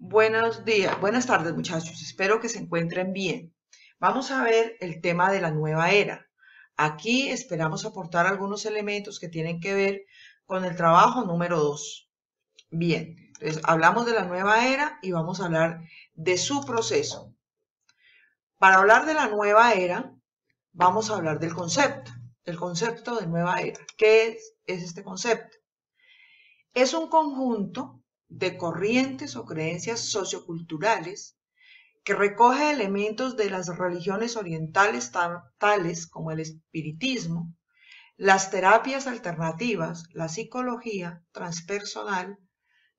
Buenos días, buenas tardes muchachos, espero que se encuentren bien. Vamos a ver el tema de la nueva era. Aquí esperamos aportar algunos elementos que tienen que ver con el trabajo número 2. Bien, entonces hablamos de la nueva era y vamos a hablar de su proceso. Para hablar de la nueva era, vamos a hablar del concepto de nueva era. ¿Qué es este concepto? Es un conjunto de corrientes o creencias socioculturales que recoge elementos de las religiones orientales tales como el espiritismo, las terapias alternativas, la psicología transpersonal,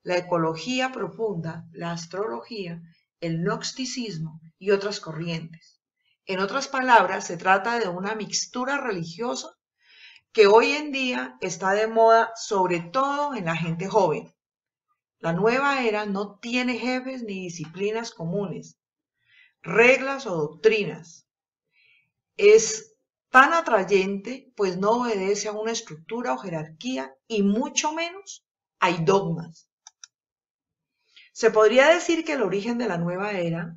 la ecología profunda, la astrología, el gnosticismo y otras corrientes. En otras palabras, se trata de una mixtura religiosa que hoy en día está de moda, sobre todo en la gente joven. La nueva era no tiene jefes ni disciplinas comunes, reglas o doctrinas. Es tan atrayente, pues no obedece a una estructura o jerarquía y mucho menos hay dogmas. Se podría decir que el origen de la nueva era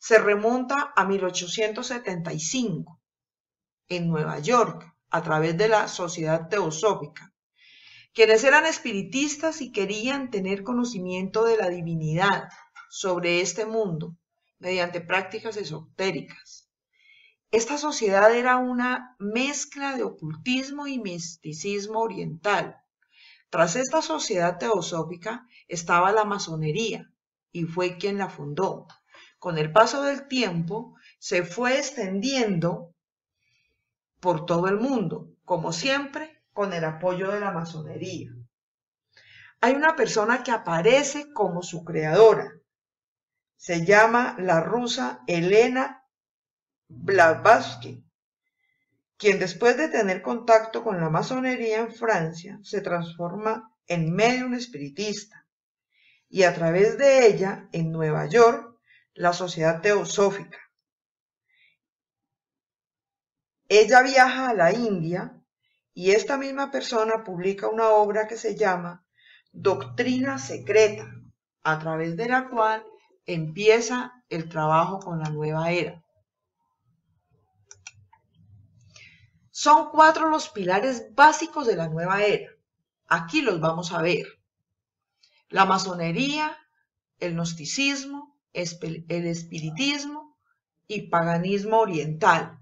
se remonta a 1875 en Nueva York a través de la Sociedad Teosófica, quienes eran espiritistas y querían tener conocimiento de la divinidad sobre este mundo mediante prácticas esotéricas. Esta sociedad era una mezcla de ocultismo y misticismo oriental. Tras esta sociedad teosófica estaba la masonería y fue quien la fundó. Con el paso del tiempo se fue extendiendo por todo el mundo, como siempre, con el apoyo de la masonería. Hay una persona que aparece como su creadora. Se llama la rusa Elena Blavatsky, quien después de tener contacto con la masonería en Francia se transforma en medium espiritista y a través de ella en Nueva York la Sociedad Teosófica. Ella viaja a la India y esta misma persona publica una obra que se llama Doctrina Secreta, a través de la cual empieza el trabajo con la nueva era. Son 4 los pilares básicos de la nueva era. Aquí los vamos a ver. La masonería, el gnosticismo, el espiritismo y paganismo oriental.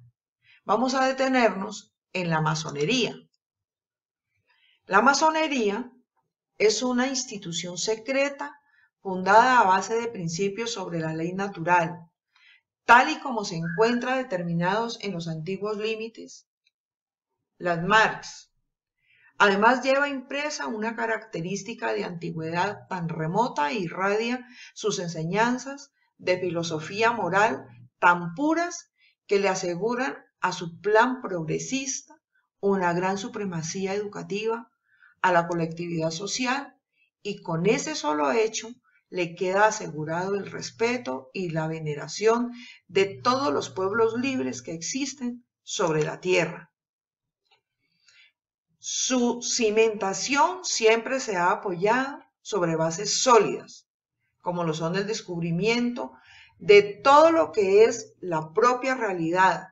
Vamos a detenernos en la masonería. La masonería es una institución secreta fundada a base de principios sobre la ley natural, tal y como se encuentra determinados en los antiguos límites, las Marx. Además lleva impresa una característica de antigüedad tan remota e irradia sus enseñanzas de filosofía moral tan puras que le aseguran a su plan progresista una gran supremacía educativa a la colectividad social, y con ese solo hecho le queda asegurado el respeto y la veneración de todos los pueblos libres que existen sobre la tierra. Su cimentación siempre se ha apoyado sobre bases sólidas, como lo son el descubrimiento de todo lo que es la propia realidad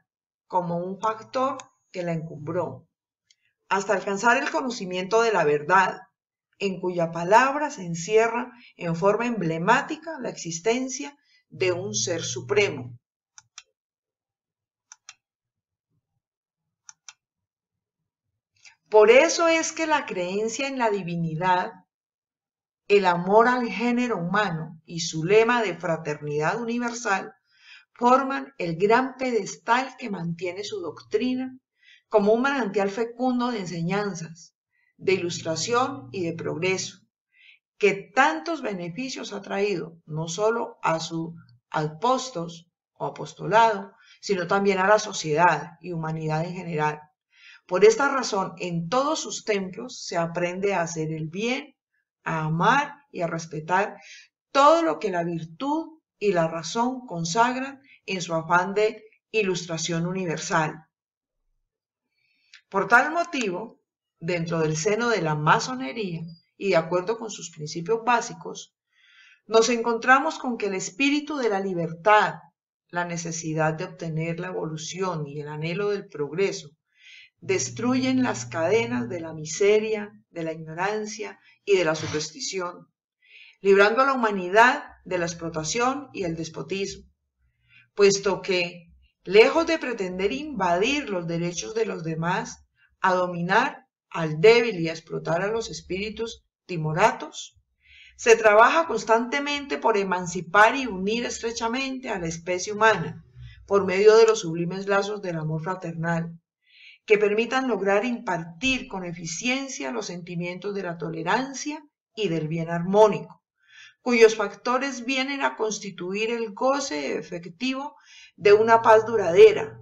como un factor que la encumbró, hasta alcanzar el conocimiento de la verdad, en cuya palabra se encierra en forma emblemática la existencia de un ser supremo. Por eso es que la creencia en la divinidad, el amor al género humano y su lema de fraternidad universal forman el gran pedestal que mantiene su doctrina como un manantial fecundo de enseñanzas, de ilustración y de progreso, que tantos beneficios ha traído no solo a su apóstolos o apostolado, sino también a la sociedad y humanidad en general. Por esta razón, en todos sus templos se aprende a hacer el bien, a amar y a respetar todo lo que la virtud y la razón consagran en su afán de ilustración universal. Por tal motivo, dentro del seno de la masonería y de acuerdo con sus principios básicos, nos encontramos con que el espíritu de la libertad, la necesidad de obtener la evolución y el anhelo del progreso destruyen las cadenas de la miseria, de la ignorancia y de la superstición, librando a la humanidad de la explotación y el despotismo, puesto que, lejos de pretender invadir los derechos de los demás, a dominar al débil y a explotar a los espíritus timoratos, se trabaja constantemente por emancipar y unir estrechamente a la especie humana por medio de los sublimes lazos del amor fraternal, que permitan lograr impartir con eficiencia los sentimientos de la tolerancia y del bien armónico, cuyos factores vienen a constituir el goce efectivo de una paz duradera.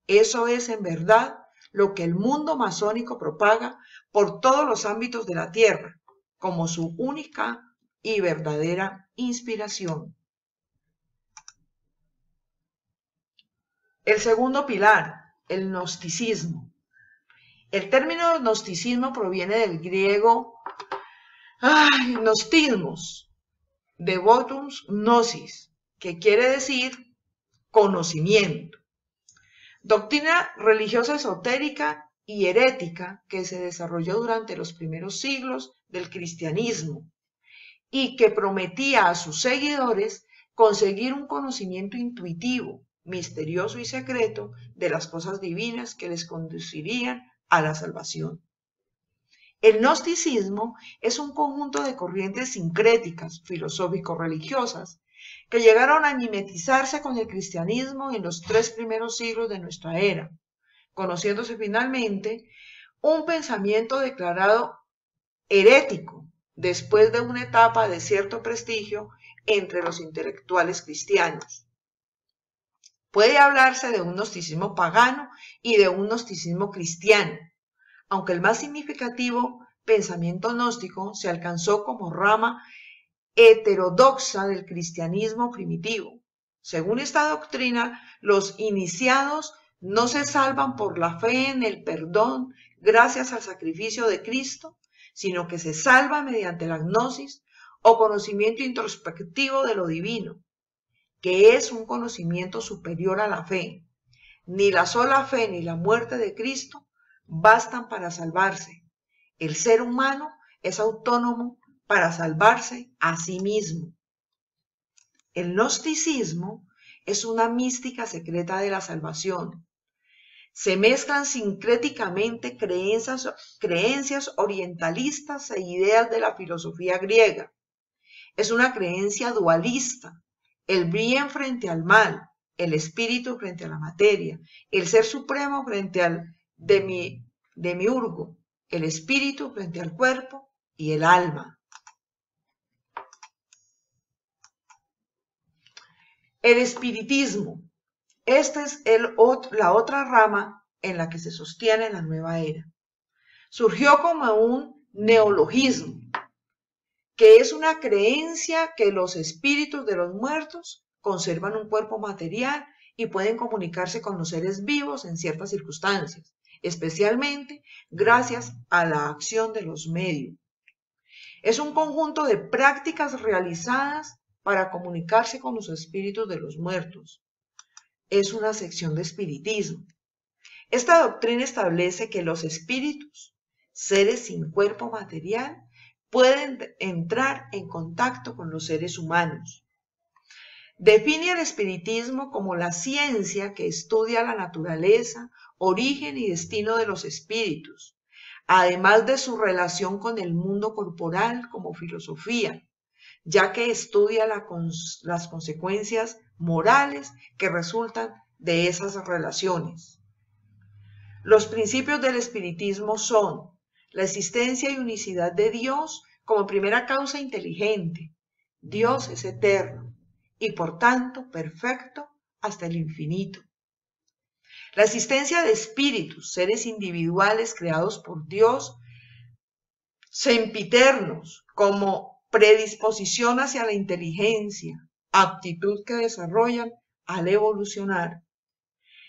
Eso es, en verdad, lo que el mundo masónico propaga por todos los ámbitos de la tierra, como su única y verdadera inspiración. El segundo pilar, el gnosticismo. El término gnosticismo proviene del griego gnostismos, devotus gnosis, que quiere decir conocimiento. Doctrina religiosa esotérica y herética que se desarrolló durante los primeros siglos del cristianismo y que prometía a sus seguidores conseguir un conocimiento intuitivo, misterioso y secreto de las cosas divinas que les conducirían a la salvación. El gnosticismo es un conjunto de corrientes sincréticas, filosófico-religiosas, que llegaron a mimetizarse con el cristianismo en los 3 primeros siglos de nuestra era, conociéndose finalmente un pensamiento declarado herético después de una etapa de cierto prestigio entre los intelectuales cristianos. Puede hablarse de un gnosticismo pagano y de un gnosticismo cristiano, aunque el más significativo pensamiento gnóstico se alcanzó como rama heterodoxa del cristianismo primitivo. Según esta doctrina, los iniciados no se salvan por la fe en el perdón gracias al sacrificio de Cristo, sino que se salvan mediante la gnosis o conocimiento introspectivo de lo divino, que es un conocimiento superior a la fe. Ni la sola fe ni la muerte de Cristo bastan para salvarse. El ser humano es autónomo para salvarse a sí mismo. El gnosticismo es una mística secreta de la salvación. Se mezclan sincréticamente creencias orientalistas e ideas de la filosofía griega. Es una creencia dualista, el bien frente al mal, el espíritu frente a la materia, el ser supremo frente al demiurgo, el espíritu frente al cuerpo y el alma. El espiritismo. Esta es la otra rama en la que se sostiene la nueva era. Surgió como un neologismo, que es una creencia que los espíritus de los muertos conservan un cuerpo material y pueden comunicarse con los seres vivos en ciertas circunstancias, especialmente gracias a la acción de los medios. Es un conjunto de prácticas realizadas para comunicarse con los espíritus de los muertos. Es una sección de espiritismo. Esta doctrina establece que los espíritus, seres sin cuerpo material, pueden entrar en contacto con los seres humanos. Define el espiritismo como la ciencia que estudia la naturaleza, origen y destino de los espíritus, además de su relación con el mundo corporal como filosofía, ya que estudia las consecuencias morales que resultan de esas relaciones. Los principios del espiritismo son la existencia y unicidad de Dios como primera causa inteligente. Dios es eterno y por tanto perfecto hasta el infinito. La existencia de espíritus, seres individuales creados por Dios, sempiternos, como predisposición hacia la inteligencia, aptitud que desarrollan al evolucionar.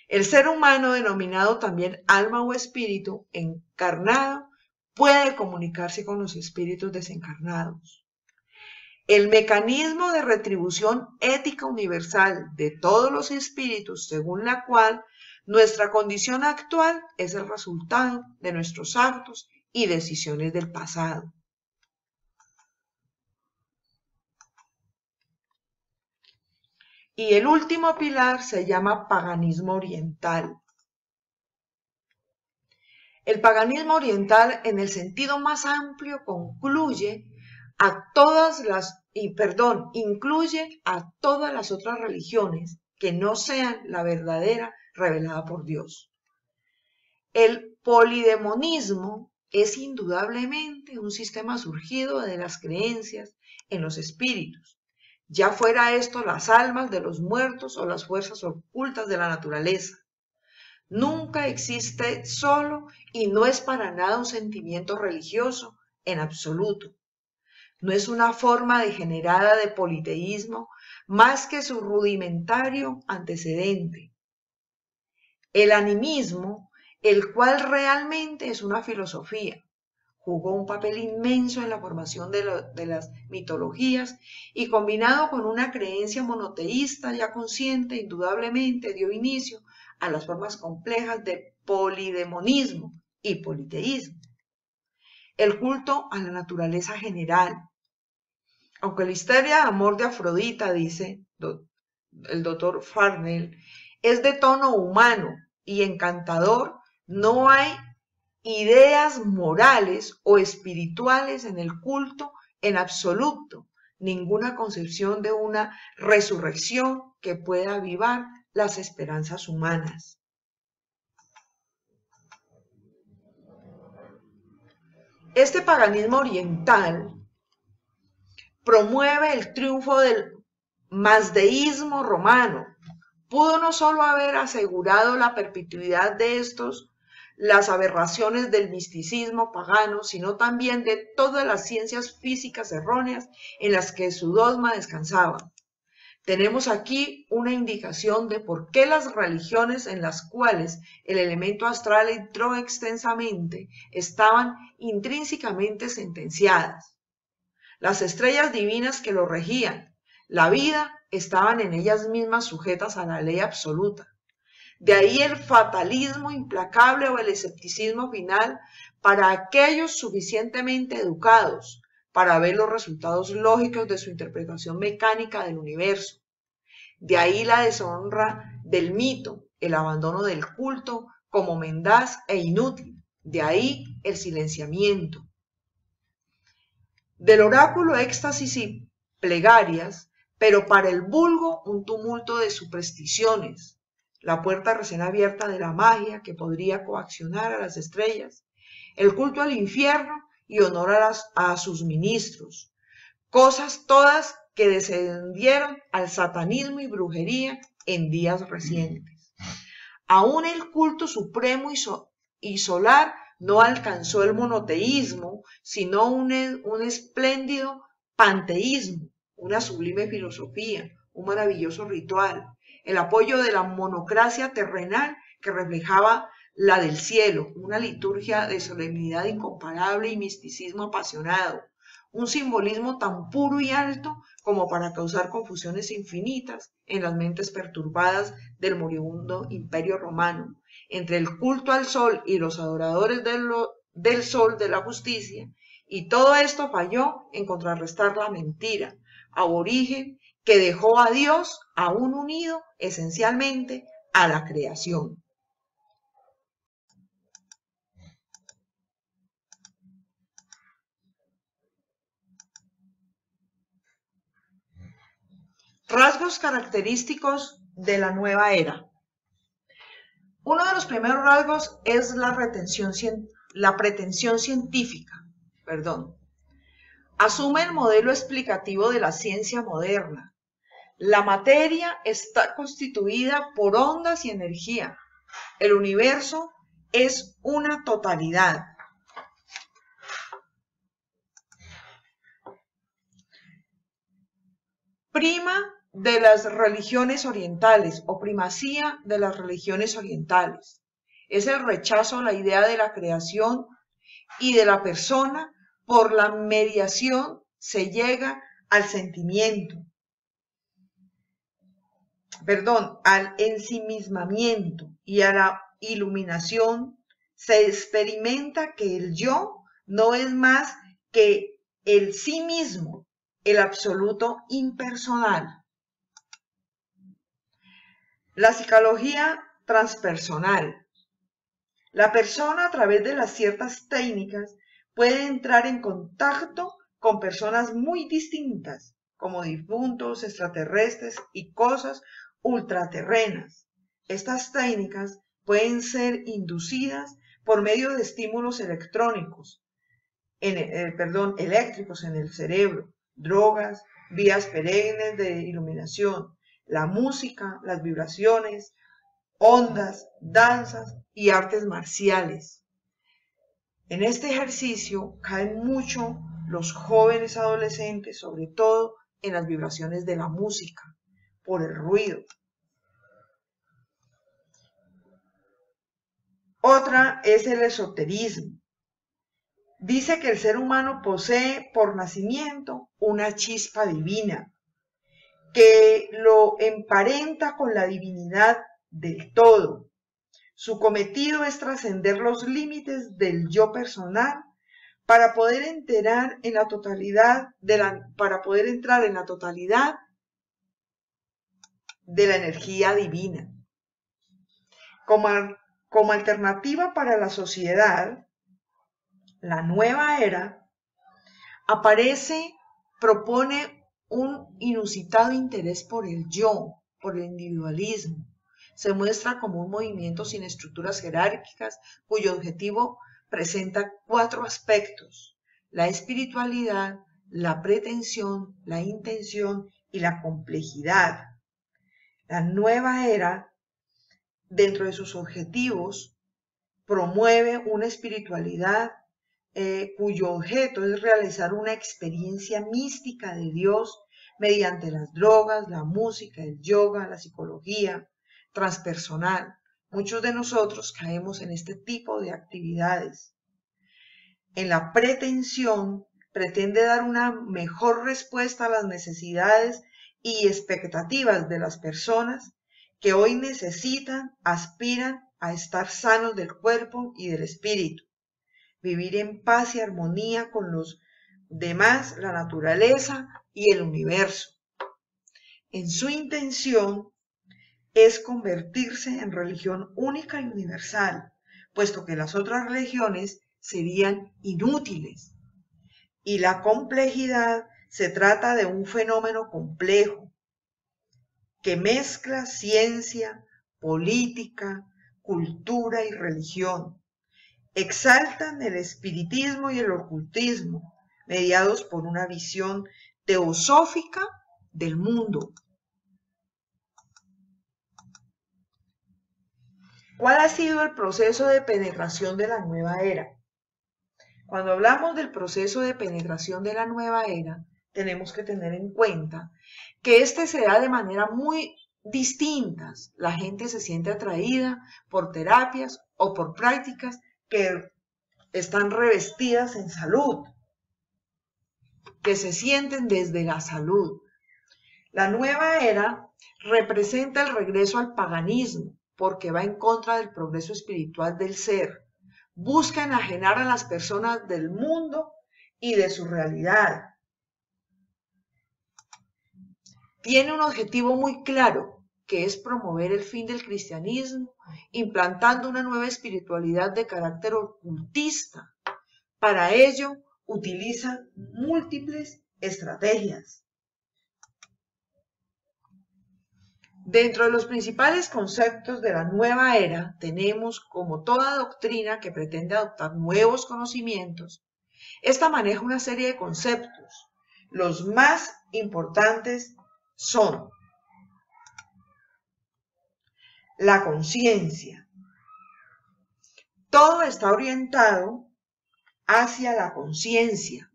El ser humano, denominado también alma o espíritu encarnado, puede comunicarse con los espíritus desencarnados. El mecanismo de retribución ética universal de todos los espíritus, según la cual nuestra condición actual es el resultado de nuestros actos y decisiones del pasado. Y el último pilar se llama paganismo oriental. El paganismo oriental, en el sentido más amplio, incluye a todas las otras religiones que no sean la verdadera revelada por Dios. El polidemonismo es indudablemente un sistema surgido de las creencias en los espíritus, ya fuera esto las almas de los muertos o las fuerzas ocultas de la naturaleza. Nunca existe solo y no es para nada un sentimiento religioso en absoluto. No es una forma degenerada de politeísmo más que su rudimentario antecedente. El animismo, el cual realmente es una filosofía, jugó un papel inmenso en la formación de las mitologías y combinado con una creencia monoteísta ya consciente, indudablemente dio inicio a las formas complejas de polidemonismo y politeísmo. El culto a la naturaleza general. Aunque la historia de amor de Afrodita, dice el doctor Farnell, es de tono humano y encantador, no hay ideas morales o espirituales en el culto en absoluto, ninguna concepción de una resurrección que pueda avivar las esperanzas humanas. Este paganismo oriental promueve el triunfo del mazdeísmo romano. Pudo no solo haber asegurado la perpetuidad de las aberraciones del misticismo pagano, sino también de todas las ciencias físicas erróneas en las que su dogma descansaba. Tenemos aquí una indicación de por qué las religiones en las cuales el elemento astral entró extensamente estaban intrínsecamente sentenciadas. Las estrellas divinas que lo regían, la vida, estaban en ellas mismas sujetas a la ley absoluta. De ahí el fatalismo implacable o el escepticismo final para aquellos suficientemente educados para ver los resultados lógicos de su interpretación mecánica del universo. De ahí la deshonra del mito, el abandono del culto como mendaz e inútil. De ahí el silenciamiento. Del oráculo éxtasis y plegarias, pero para el vulgo un tumulto de supersticiones. La puerta recién abierta de la magia que podría coaccionar a las estrellas, el culto al infierno y honor a sus ministros, cosas todas que descendieron al satanismo y brujería en días recientes. Aún el culto supremo y solar no alcanzó el monoteísmo, sino un espléndido panteísmo, una sublime filosofía, un maravilloso ritual, el apoyo de la monocracia terrenal que reflejaba la del cielo, una liturgia de solemnidad incomparable y misticismo apasionado, un simbolismo tan puro y alto como para causar confusiones infinitas en las mentes perturbadas del moribundo imperio romano, entre el culto al sol y los adoradores del sol de la justicia, y todo esto falló en contrarrestar la mentira aborigen que dejó a Dios aún unido esencialmente a la creación. Rasgos característicos de la nueva era. Uno de los primeros rasgos es la pretensión científica. Asume el modelo explicativo de la ciencia moderna. La materia está constituida por ondas y energía. El universo es una totalidad. Prima de las religiones orientales o primacía de las religiones orientales. Es el rechazo a la idea de la creación y de la persona. Por la mediación se llega al sentimiento, al ensimismamiento y a la iluminación, se experimenta que el yo no es más que el sí mismo, el absoluto impersonal. La psicología transpersonal. La persona, a través de las ciertas técnicas, puede entrar en contacto con personas muy distintas, como difuntos, extraterrestres y cosas ultraterrenas. Estas técnicas pueden ser inducidas por medio de estímulos eléctricos en el cerebro, drogas, vías perennes de iluminación, la música, las vibraciones, ondas, danzas y artes marciales. En este ejercicio caen mucho los jóvenes adolescentes, sobre todo en las vibraciones de la música, por el ruido. Otra es el esoterismo. Dice que el ser humano posee por nacimiento una chispa divina, que lo emparenta con la divinidad del todo. Su cometido es trascender los límites del yo personal para poder entrar en la totalidad de la energía divina. Como alternativa para la sociedad, la nueva era propone un inusitado interés por el yo, por el individualismo. Se muestra como un movimiento sin estructuras jerárquicas, cuyo objetivo presenta 4 aspectos: la espiritualidad, la pretensión, la intención y la complejidad. La nueva era, dentro de sus objetivos, promueve una espiritualidad cuyo objeto es realizar una experiencia mística de Dios mediante las drogas, la música, el yoga, la psicología transpersonal. Muchos de nosotros caemos en este tipo de actividades. En la pretensión, pretende dar una mejor respuesta a las necesidades y expectativas de las personas que hoy aspiran a estar sanos del cuerpo y del espíritu, vivir en paz y armonía con los demás, la naturaleza y el universo. En su intención es convertirse en religión única y universal, puesto que las otras religiones serían inútiles. Y la complejidad se trata de un fenómeno complejo que mezcla ciencia, política, cultura y religión. Exaltan el espiritismo y el ocultismo, mediados por una visión teosófica del mundo. ¿Cuál ha sido el proceso de penetración de la nueva era? Cuando hablamos del proceso de penetración de la nueva era, tenemos que tener en cuenta que este se da de manera muy distintas. La gente se siente atraída por terapias o por prácticas que están revestidas en salud, que se sienten desde la salud. La nueva era representa el regreso al paganismo, porque va en contra del progreso espiritual del ser. Busca enajenar a las personas del mundo y de su realidad. Tiene un objetivo muy claro, que es promover el fin del cristianismo, implantando una nueva espiritualidad de carácter ocultista. Para ello, utiliza múltiples estrategias. Dentro de los principales conceptos de la nueva era, tenemos, como toda doctrina que pretende adoptar nuevos conocimientos, esta maneja una serie de conceptos. Los más importantes son la conciencia. Todo está orientado hacia la conciencia.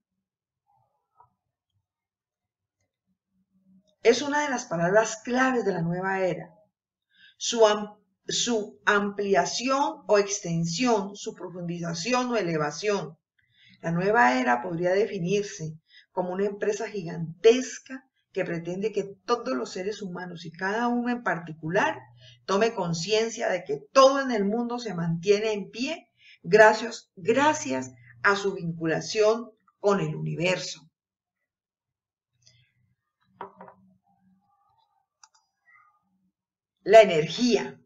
Es una de las palabras claves de la nueva era. Su ampliación o extensión, su profundización o elevación. La nueva era podría definirse como una empresa gigantesca que pretende que todos los seres humanos y cada uno en particular tome conciencia de que todo en el mundo se mantiene en pie gracias a su vinculación con el universo. La energía.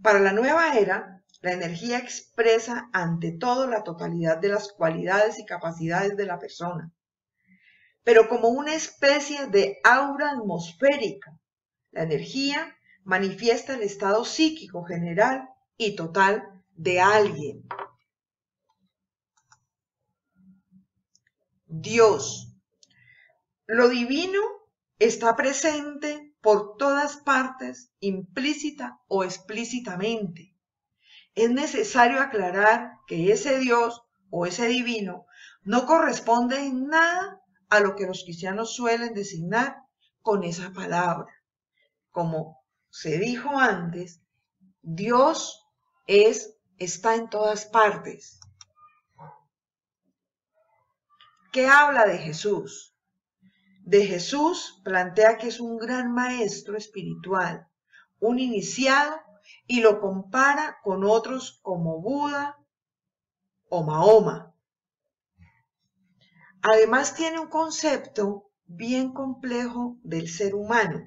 Para la nueva era, la energía expresa ante todo la totalidad de las cualidades y capacidades de la persona, pero como una especie de aura atmosférica. La energía manifiesta el estado psíquico general y total de alguien. Dios. Lo divino está presente por todas partes, implícita o explícitamente. Es necesario aclarar que ese Dios o ese divino no corresponde en nada a lo que los cristianos suelen designar con esa palabra. Como se dijo antes, Dios está en todas partes. ¿Qué habla de Jesús? De Jesús plantea que es un gran maestro espiritual, un iniciado, y lo compara con otros como Buda o Mahoma. Además tiene un concepto bien complejo del ser humano,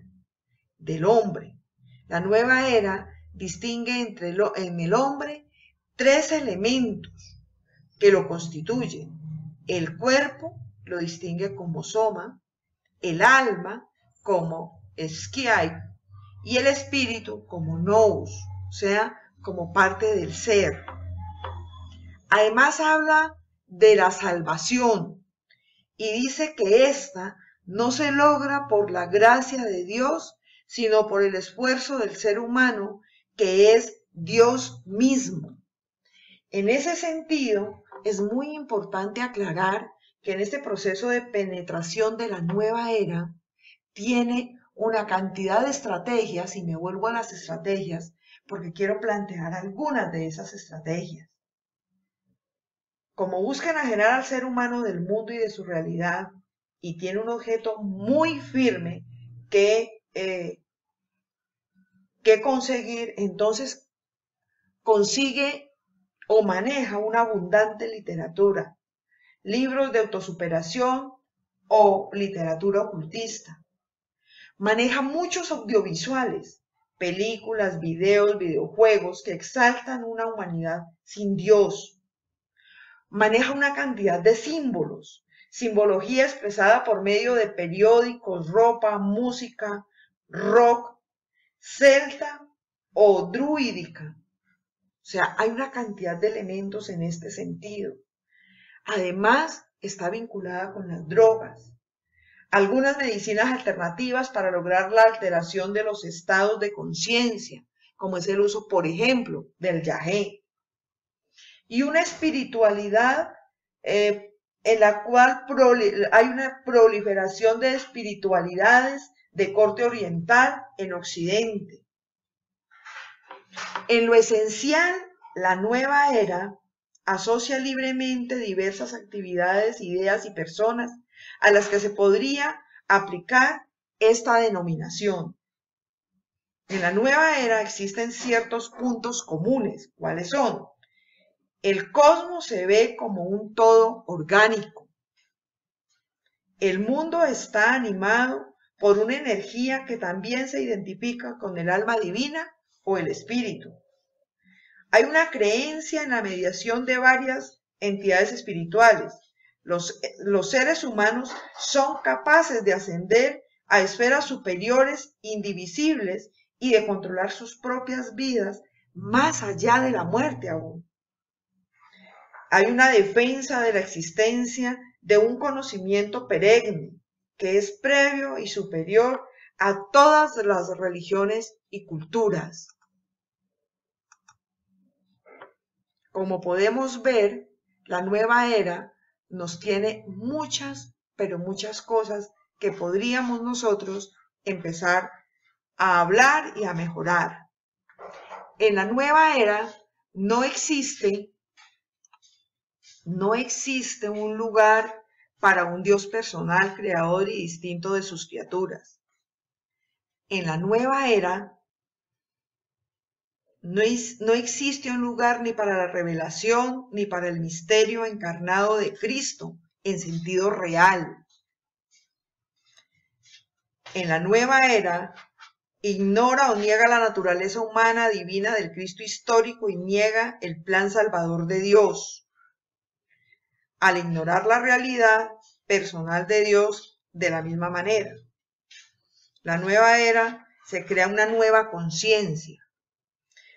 del hombre. La nueva era distingue en el hombre 3 elementos que lo constituyen. El cuerpo lo distingue como soma, el alma como skiai y el espíritu como nous, o sea, como parte del ser. Además habla de la salvación y dice que ésta no se logra por la gracia de Dios, sino por el esfuerzo del ser humano, que es Dios mismo. En ese sentido, es muy importante aclarar que en este proceso de penetración de la nueva era tiene una cantidad de estrategias, y me vuelvo a las estrategias porque quiero plantear algunas de esas estrategias. Como busca enajenar al ser humano del mundo y de su realidad, y tiene un objeto muy firme que conseguir, entonces consigue o maneja una abundante literatura, libros de autosuperación o literatura ocultista. Maneja muchos audiovisuales, películas, videos, videojuegos que exaltan una humanidad sin Dios. Maneja una cantidad de símbolos, simbología expresada por medio de periódicos, ropa, música, rock, celta o druídica. O sea, hay una cantidad de elementos en este sentido. Además, está vinculada con las drogas. Algunas medicinas alternativas para lograr la alteración de los estados de conciencia, como es el uso, por ejemplo, del yagé. Y una espiritualidad en la cual hay una proliferación de espiritualidades de corte oriental en Occidente. En lo esencial, la nueva era asocia libremente diversas actividades, ideas y personas a las que se podría aplicar esta denominación. En la nueva era existen ciertos puntos comunes. ¿Cuáles son? El cosmos se ve como un todo orgánico. El mundo está animado por una energía que también se identifica con el alma divina o el espíritu. Hay una creencia en la mediación de varias entidades espirituales. Los seres humanos son capaces de ascender a esferas superiores, indivisibles, y de controlar sus propias vidas más allá de la muerte aún. Hay una defensa de la existencia de un conocimiento perenne, que es previo y superior a todas las religiones y culturas. Como podemos ver, la nueva era nos tiene muchas, pero muchas cosas que podríamos nosotros empezar a hablar y a mejorar. En la nueva era no existe no existe un lugar para un Dios personal, creador y distinto de sus criaturas. En la nueva era, no existe un lugar ni para la revelación ni para el misterio encarnado de Cristo en sentido real. En la nueva era, ignora o niega la naturaleza humana divina del Cristo histórico y niega el plan salvador de Dios, al ignorar la realidad personal de Dios de la misma manera. La nueva era se crea una nueva conciencia.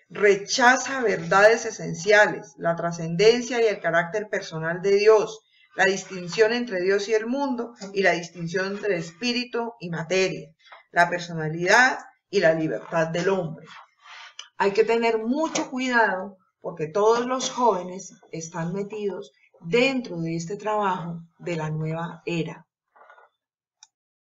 Rechaza verdades esenciales, la trascendencia y el carácter personal de Dios, la distinción entre Dios y el mundo y la distinción entre espíritu y materia, la personalidad y la libertad del hombre. Hay que tener mucho cuidado porque todos los jóvenes están metidos dentro de este trabajo de la nueva era.